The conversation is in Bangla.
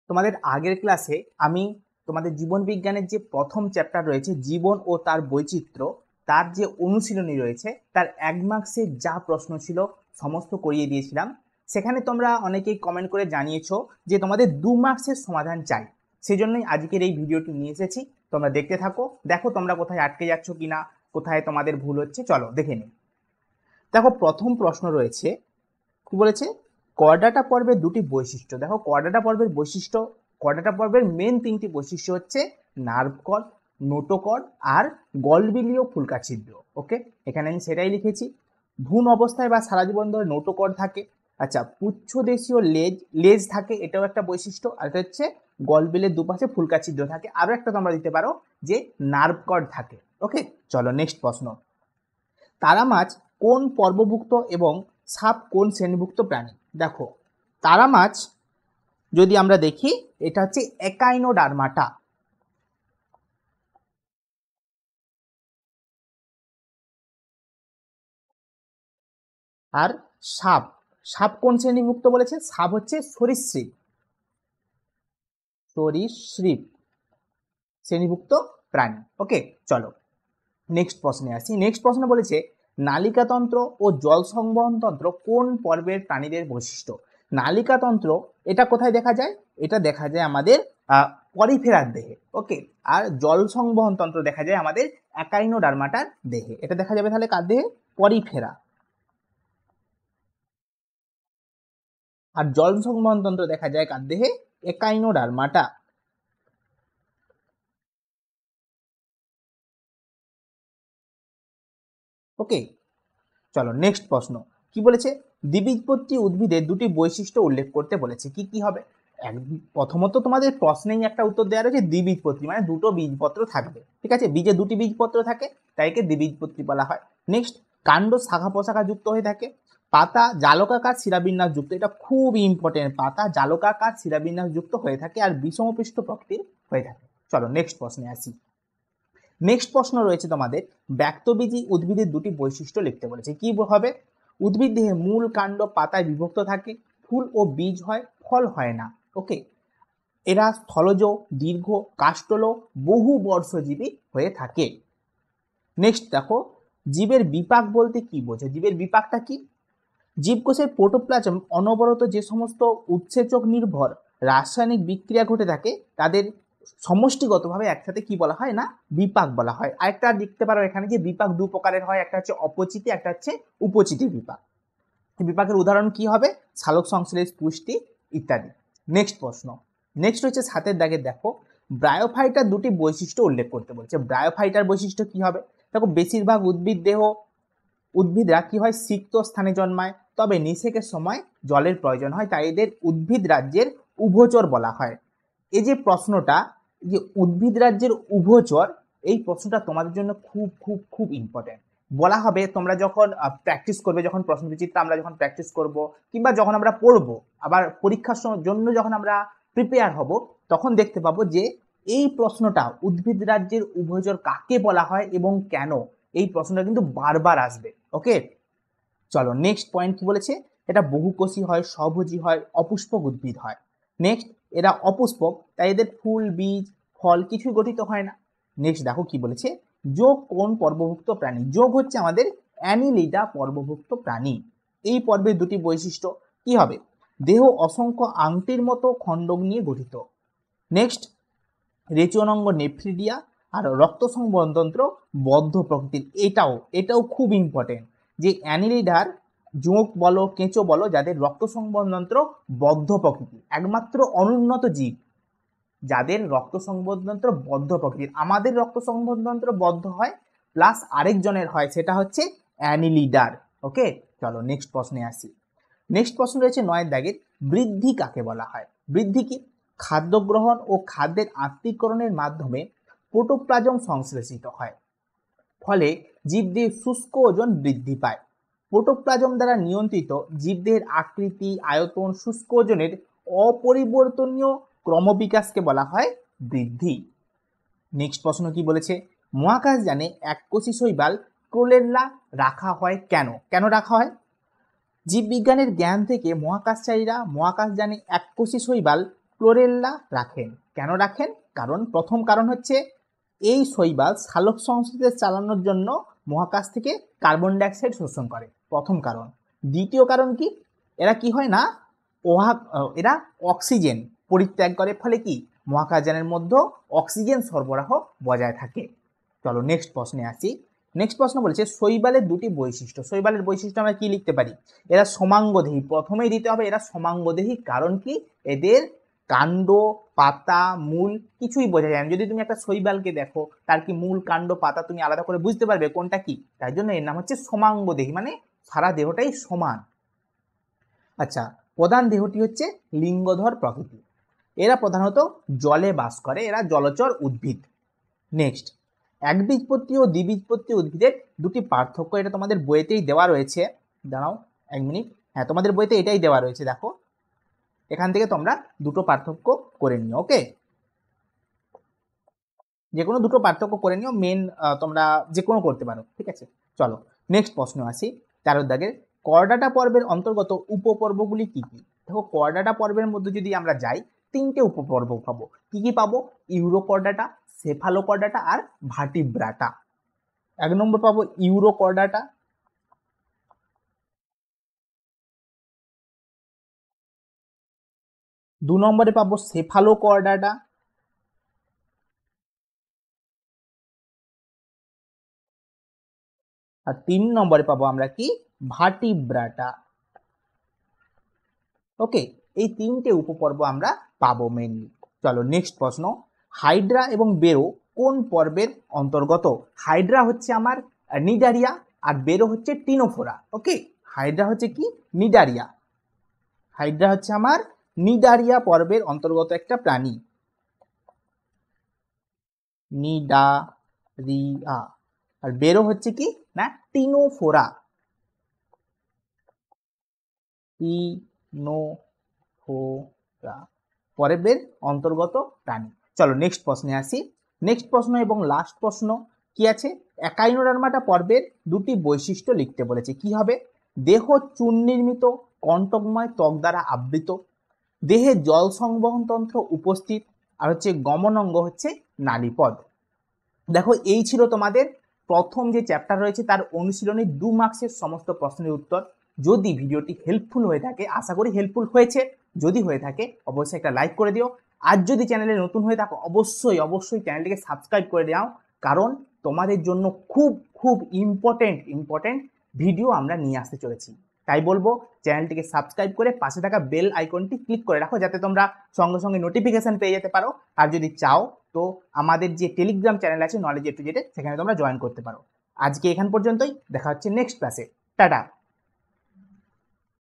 তোমাদের আগের ক্লাসে আমি তোমাদের জীবন বিজ্ঞানের যে প্রথম চ্যাপ্টার রয়েছে জীবন ও তার বৈচিত্র্য, তার যে অনুশীলনী রয়েছে তার 1 মার্কসের যা প্রশ্ন ছিল সমস্ত করিয়ে দিয়েছিলাম। সেখানে তোমরা অনেকেই কমেন্ট করে জানিয়েছো যে তোমাদের 2 মার্কসের সমাধান চাই। সেই জন্যই আজকের এই ভিডিওটি নিয়ে এসেছি। তোমরা দেখতে থাকো, দেখো তোমরা কোথায় আটকে যাচ্ছ কিনা, কোথায় তোমাদের ভুল হচ্ছে। চলো দেখে নিই। দেখো প্রথম প্রশ্ন রয়েছে, কি বলেছে, কোয়াড্রাটা পর্বের দুটি বৈশিষ্ট্য। দেখো কোয়াড্রাটা পর্বের বৈশিষ্ট্য, কোয়াড্রাটা পর্বের মেন 3টি বৈশিষ্ট্য হচ্ছে নার্ভ কর্ড, নোটোকর্ড আর গলবিলীয় ফুলকা ছিদ্র। ওকে, এখানে আমি সেটাই লিখেছি। ভ্রূণ অবস্থায় বা সারা জীবন ধরে নোটোকর্ড থাকে। আচ্ছা, পুচ্ছদেশীয় লেজ থাকে, এটাও একটা বৈশিষ্ট্য। আর এটা হচ্ছে গলবিলের দুপাশে ফুলকা ছিদ্র থাকে। আরো একটা তোমরা দিতে পারো যে নার্ভ কর্ড থাকে। ওকে, চলো নেক্সট প্রশ্ন। তারা মাছ কোন পর্বভুক্ত এবং সাপ কোন শ্রেণীভুক্ত প্রাণী? দেখো তারা মাছ যদি আমরা দেখি, এটা হচ্ছে একাইনোডার্মাটা। আর সাপ, সাপ কোন শ্রেণীভুক্ত বলেছে? সাপ হচ্ছে সরীসৃপ, সরীসৃপ শ্রেণীভুক্ত প্রাণী। ওকে, চলো নেক্সট প্রশ্নে আসি। নেক্সট প্রশ্ন বলেছে নালিকাতন্ত্র ও জল সংবহন তন্ত্র কোন পর্বের প্রাণীদের বৈশিষ্ট্য? নালিকাতন্ত্র এটা কোথায় দেখা যায়? এটা দেখা যায় আমাদের পরিফেরার দেহে। ওকে, আর জল সংবহন তন্ত্র দেখা যায় আমাদের একাইনোডার্মাটার দেহে। এটা দেখা যাবে তাহলে কার দেহে? পরিফেরা। আর জল সংবহন তন্ত্র দেখা যায় কার দেহে? একাইনোডার্মাটা। ওকে, চলো নেক্সট প্রশ্ন। কি বলেছে? দ্বিবীজপত্রী উদ্ভিদের দুটি বৈশিষ্ট্য উল্লেখ করতে বলেছে। কি কি হবে? প্রথমত তোমাদের প্রশ্নেই একটা উত্তর দেওয়া রয়েছে দ্বিবীজপত্রী, মানে দুটো বীজপত্র থাকবে। ঠিক আছে, বীজে দুটি বীজপত্র থাকে, তাই একে দ্বিবীজপত্রী বলা হয়। নেক্সট, কাণ্ড শাখা প্রশাখা যুক্ত হয়ে থাকে। পাতা জালকাকার শিরাবিন্যাস যুক্ত, এটা খুব ইম্পর্টেন্ট, পাতা জালকাকার শিরাবিন্যাস যুক্ত হয়ে থাকে আর বিষমপৃষ্ঠ প্রকৃতির হয়ে থাকে। চলো নেক্সট প্রশ্নে আসি। নেক্সট প্রশ্ন রয়েছে তোমাদের ব্যক্তবীজী উদ্ভিদের দুটি বৈশিষ্ট্য লিখতে বলেছে। কি হবে? উদ্ভিদ দেহে মূল, কাণ্ড, পাতায় বিভক্ত থাকে, ফুল ও বীজ হয়, ফল হয় না। ওকে, এরা স্থলজ, দীর্ঘ, কাষ্ঠল, বহু বর্ষজীবী হয়ে থাকে। নেক্সট দেখো, জীবের বিপাক বলতে কি বোঝে? জীবের বিপাকটা কি? জীবকোষের প্রোটোপ্লাজম অনবরত যে সমস্ত উৎসেচক নির্ভর রাসায়নিক বিক্রিয়া ঘটে থাকে তাদের সমষ্টিগতভাবে একসাথে কি বলা হয় না? বিপাক বলা হয়। আরেকটা দেখতে পারো এখানে যে বিপাক দু প্রকারের হয়, একটা হচ্ছে অপচিতি, একটা হচ্ছে উপচিতি বিপাক। বিপাকের উদাহরণ কি হবে? সালোক সংশ্লেষ, পুষ্টি ইত্যাদি। নেক্সট প্রশ্ন, নেক্সট হচ্ছে 7 দাগের। দেখো ব্রায়োফাইটার দুটি বৈশিষ্ট্য উল্লেখ করতে বলছে। ব্রায়োফাইটার বৈশিষ্ট্য কি হবে? দেখো বেশিরভাগ উদ্ভিদরা কি হয়? সিক্ত স্থানে জন্মায়, তবে নিষেকের সময় জলের প্রয়োজন হয়, তাই এদের উদ্ভিদ রাজ্যের উভচর বলা হয়। এই যে প্রশ্নটা, যে উদ্ভিদ রাজ্যের উভচর, এই প্রশ্নটা তোমাদের জন্য খুব খুব খুব ইম্পর্টেন্ট। বলা হবে তোমরা যখন প্র্যাকটিস করবে, যখন প্রশ্নবিচিত্রা আমরা যখন প্র্যাকটিস করব, কিংবা যখন আমরা পড়বো, আবার পরীক্ষার জন্য যখন আমরা প্রিপেয়ার হব, তখন দেখতে পাবো যে এই প্রশ্নটা উদ্ভিদ রাজ্যের উভচর কাকে বলা হয় এবং কেন, এই প্রশ্নটা কিন্তু বারবার আসবে। ওকে, চলো নেক্সট পয়েন্ট কি বলেছে? এটা বহুকোষী হয়, স্বভোজী হয়, অপুষ্পক উদ্ভিদ হয়। নেক্সট, এরা অপুষ্পক, তাই এদের ফুল, বীজ, ফল কিছুই গঠিত হয় না। নেক্সট দেখো কি বলেছে, যোগ কোন পর্বভুক্ত প্রাণী? যোগ হচ্ছে আমাদের অ্যানিলিডা পর্বভুক্ত প্রাণী। এই পর্বের দুটি বৈশিষ্ট্য কি হবে? দেহ অসংখ্য আংটির মতো খণ্ডক নিয়ে গঠিত। নেক্সট, রেচনাঙ্গ নেফ্রিডিয়া আর রক্ত সংবহনতন্ত্র বদ্ধ প্রকৃতির। এটাও খুব ইম্পর্টেন্ট যে অ্যানিলিডার জোঁক বলো, কেঁচো বলো, যাদের রক্ত সংবহনতন্ত্র বদ্ধ প্রকৃতি, একমাত্র অনুন্নত জীব যাদের রক্ত সংবহনতন্ত্র বদ্ধ প্রকৃতির। আমাদের রক্ত সংবহনতন্ত্র বদ্ধ হয়, প্লাস আরেকজনের হয়, সেটা হচ্ছে অ্যানিলিডার। ওকে, চলো নেক্সট প্রশ্নে আসি। নেক্সট প্রশ্ন রয়েছে 9 দাগের, বৃদ্ধি কাকে বলা হয়? বৃদ্ধি কি? খাদ্য গ্রহণ ও খাদ্যের আত্তীকরণের মাধ্যমে প্রোটোপ্লাজম সংশ্লেষিত হয়, ফলে জীবদেহের শুষ্ক ওজন বৃদ্ধি পায়। প্রোটোপ্লাজম দ্বারা নিয়ন্ত্রিত জীবদেহের আকৃতি, আয়তন, শুষ্ক ওজনের অপরিবর্তনীয় ক্রমবিকাশকে বলা হয় বৃদ্ধি। নেক্সট প্রশ্ন কি বলেছে? মহাকাশযানে এককোষী শৈবাল ক্লোরেলা রাখা হয় কেন? কেন রাখা হয়? জীববিজ্ঞানের জ্ঞান থেকে মহাকাশচারীরা মহাকাশযানে এককোষী শৈবাল ক্লোরেল্লা রাখেন। কেন রাখেন? কারণ প্রথম কারণ হচ্ছে এই শৈবাল সালোক সংশ্লেষ চালানোর জন্য মহাকাশ থেকে কার্বন ডাইঅক্সাইড শোষণ করে, প্রথম কারণ। দ্বিতীয় কারণ কি, এরা কি হয় না, এরা অক্সিজেন পরিত্যাগ করে, ফলে কি মহাকাশযানের মধ্যে অক্সিজেন সরবরাহ বজায় থাকে। চলো নেক্সট প্রশ্নে আসি। নেক্সট প্রশ্ন বলেছে শৈবালের দুটি বৈশিষ্ট্য। শৈবালের বৈশিষ্ট্য আমরা কি লিখতে পারি? এরা সমাঙ্গদেহী, প্রথমেই দিতে হবে এরা সমাঙ্গদেহী। কারণ কি, এদের কাণ্ড, পাতা, মূল কিছুই বোঝা যায় না। যদি তুমি একটা শৈবালকে দেখো, তার কি মূল, কাণ্ড, পাতা তুমি আলাদা করে বুঝতে পারবে কোনটা কি? তাই জন্য এর নাম হচ্ছে সমাঙ্গদেহী, মানে সারা দেহটাই সমান। আচ্ছা, প্রধান দেহটি হচ্ছে লিঙ্গধর প্রকৃতি। এরা প্রধানত জলে বাস করে, এরা জলচর উদ্ভিদ। নেক্সট, একবীজপত্রী ও দ্বিবীজপত্রী উদ্ভিদের দুটি পার্থক্য। এটা তোমাদের বইতেই দেওয়া রয়েছে, দাঁড়াও 1 মিনিট। হ্যাঁ, তোমাদের বইতে এটাই দেওয়া রয়েছে, দেখো এখান থেকে তোমরা দুটো পার্থক্য করে নিও। ওকে, যে কোনো দুটো পার্থক্য করে নিও, মেন তোমরা যে কোনো করতে পারো, ঠিক আছে। চলো নেক্সট প্রশ্ন আসি। 13 দাগের করডাটা পর্বের অন্তর্গত উপপর্বগুলি কি কি? দেখো করডাটা পর্বের মধ্যে যদি আমরা যাই, 3টে উপপর্ব পাবো। কি কি পাবো? ইউরোকর্ডাটা, সেফালোকর্ডাটা আর ভার্টিব্রাটা। 1 নম্বর পাবো ইউরোকর্ডাটা, 2 নম্বরে পাবো সেফালোকর্ডাটা, আর 3 নম্বরে পাবো আমরা কি, ভার্টিব্রাটা। ওকে, এই 3টে উপপর্ব আমরা পাবো মেনলি। চলো নেক্সট প্রশ্ন, হাইড্রা এবং বেরো কোন পর্বের অন্তর্গত? হাইড্রা হচ্ছে আমার নিডারিয়া, আর বেরো হচ্ছে টিনোফোরা। ওকে, হাইড্রা হচ্ছে কি, নিডারিয়া। হাইড্রা হচ্ছে আমার নিডারিয়া পর্বের অন্তর্গত একটা প্রাণী, নিডারিয়া। আর বেরো হচ্ছে কি না, টিনোফোরা, টিনোফোরা পর্বের অন্তর্গত প্রাণী। চলো নেক্সট প্রশ্নে আসি। নেক্সট প্রশ্ন এবং লাস্ট প্রশ্ন কি আছে, একাইনোডার্মাটা পর্বের দুটি বৈশিষ্ট্য লিখতে বলেছে। কি হবে? দেহ চূন নির্মিত, কণ্টকময় ত্বক দ্বারা আবৃত, দেহে জল সংবহন তন্ত্র উপস্থিত, আর হচ্ছে গমন অঙ্গ হচ্ছে নালীপদ। দেখো এই ছিল তোমাদের প্রথম যে চ্যাপ্টার রয়েছে তার অনুশীলনী 2 মার্কসের সমস্ত প্রশ্নের উত্তর। যদি ভিডিওটি হেল্পফুল হয়ে থাকে, আশা করি হেল্পফুল হয়েছে, যদি হয়ে থাকে অবশ্যই একটা লাইক করে দিও। আর যদি চ্যানেলে নতুন হয়ে থাকো অবশ্যই অবশ্যই চ্যানেলটিকে সাবস্ক্রাইব করে দাও, কারণ তোমাদের জন্য খুব খুব ইম্পর্টেন্ট ভিডিও আমরা নিয়ে আসতে চলেছি। তাই বলবো চ্যানেলটিকে সাবস্ক্রাইব করে পাশে থাকা বেল আইকনটি ক্লিক করে রাখো, যাতে তোমরা সঙ্গে সঙ্গে নোটিফিকেশন পেয়ে যেতে পারো। আর যদি চাও তো আমাদের যে টেলিগ্রাম চ্যানেল আছে নলেজ এ টু জেড, সেখানে তোমরা জয়েন করতে পারো। আজকে এখান পর্যন্তই, দেখা হচ্ছে নেক্সট ক্লাসে। টাটা।